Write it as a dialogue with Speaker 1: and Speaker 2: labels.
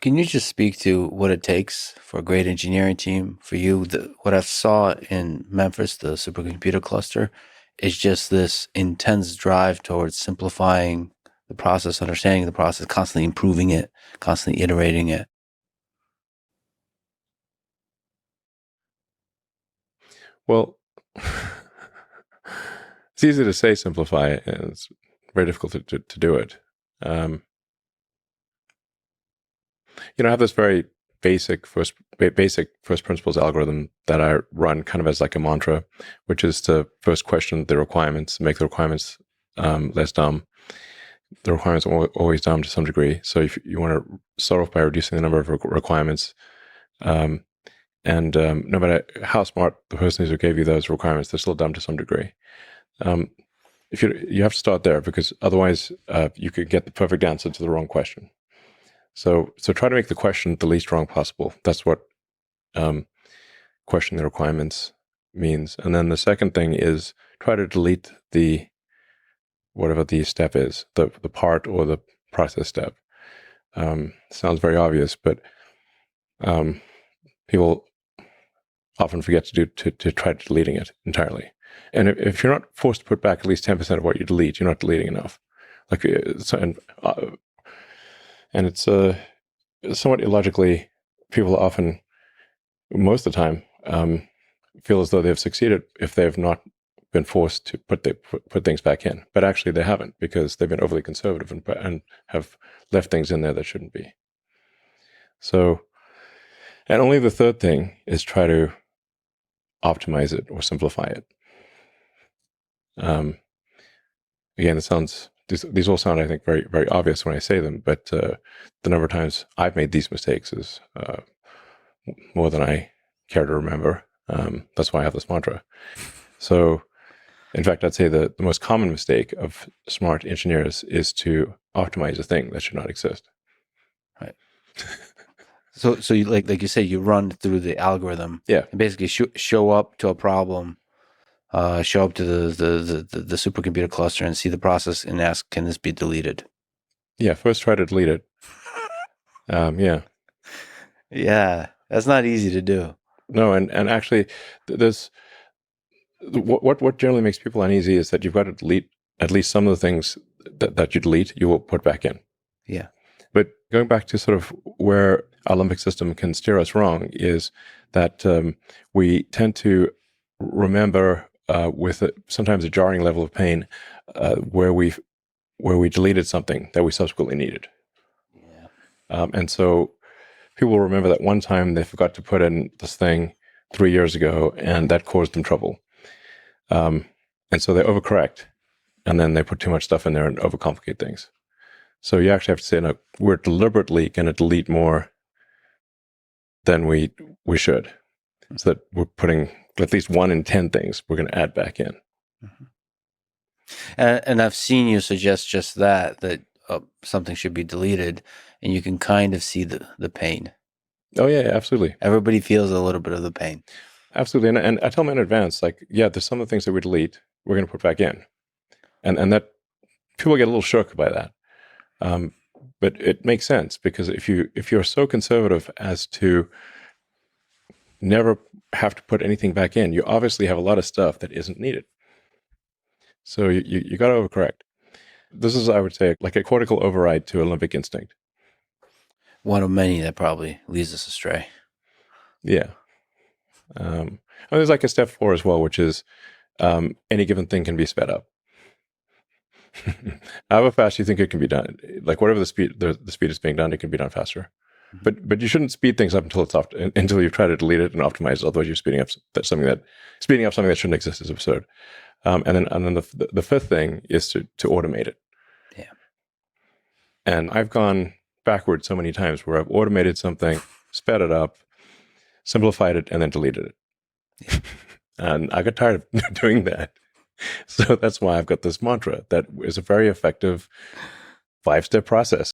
Speaker 1: Can you just speak to what it takes for a great engineering team? For you, what I saw in Memphis, the supercomputer cluster, is just this intense drive towards simplifying the process, understanding the process, constantly improving it, constantly iterating it.
Speaker 2: Well, it's easy to say simplify, and it's very difficult to do it. Um, I have this very basic first principles algorithm that I run kind of as like a mantra, which is to first question the requirements, make the requirements less dumb. The requirements are always dumb to some degree. So if you want to start off by reducing the number of requirements, um, and no matter how smart the person is who gave you those requirements, they're still dumb to some degree. Um, if you have to start there, because otherwise you could get the perfect answer to the wrong question. So try to make the question the least wrong possible. That's what questioning the requirements means. And then the second thing is try to delete the whatever the step is, the part or the process step. Sounds very obvious, but people often forget to try deleting it entirely. And if you're not forced to put back at least 10% of what you delete, you're not deleting enough. Like, and it's somewhat illogically, people often, most of the time, feel as though they've succeeded if they've not been forced to put things back in. But actually, they haven't, because they've been overly conservative and have left things in there that shouldn't be. So, and only the third thing is try to optimize it or simplify it. Again, these all sound, I think, very, very obvious when I say them, but the number of times I've made these mistakes is more than I care to remember. That's why I have this mantra. So, in fact, I'd say the most common mistake of smart engineers is to optimize a thing that should not exist.
Speaker 1: Right. So you, like you say, you run through the algorithm.
Speaker 2: Yeah.
Speaker 1: And basically show up to a problem, show up to the supercomputer cluster and see the process and ask, can this be deleted?
Speaker 2: Yeah. First, try to delete it. Yeah.
Speaker 1: Yeah, that's not easy to do.
Speaker 2: No, and actually, there's what generally makes people uneasy is that you've got to delete at least some of the things that you delete, you will put back in.
Speaker 1: Yeah.
Speaker 2: But going back to sort of where our limbic system can steer us wrong is that we tend to remember with sometimes a jarring level of pain where we deleted something that we subsequently needed.
Speaker 1: Yeah.
Speaker 2: And so people will remember that one time they forgot to put in this thing 3 years ago, and that caused them trouble. And so they overcorrect, and then they put too much stuff in there and overcomplicate things. So you actually have to say, no, we're deliberately going to delete more than we should. So that we're putting at least 1 in 10 things we're going to add back in.
Speaker 1: Mm-hmm. And I've seen you suggest just that something should be deleted, and you can kind of see the pain.
Speaker 2: Oh, yeah, absolutely.
Speaker 1: Everybody feels a little bit of the pain.
Speaker 2: Absolutely. And I tell them in advance, like, yeah, there's some of the things that we delete, we're going to put back in. And that people get a little shook by that. But it makes sense, because if you're so conservative as to never have to put anything back in, you obviously have a lot of stuff that isn't needed. So you got to overcorrect. This is, I would say, like a cortical override to a limbic instinct.
Speaker 1: One of many that probably leads us astray.
Speaker 2: Yeah. And there's like a step 4 as well, which is any given thing can be sped up. However fast you think it can be done, like whatever the speed is being done, it can be done faster. Mm-hmm. But you shouldn't speed things up until you've tried to delete it and optimize it. Otherwise, you're speeding up something that shouldn't exist is absurd. And then the fifth thing is to automate it.
Speaker 1: Yeah.
Speaker 2: And I've gone backwards so many times where I've automated something, sped it up, simplified it, and then deleted it. Yeah. And I got tired of doing that. So that's why I've got this mantra that is a very effective 5-step process.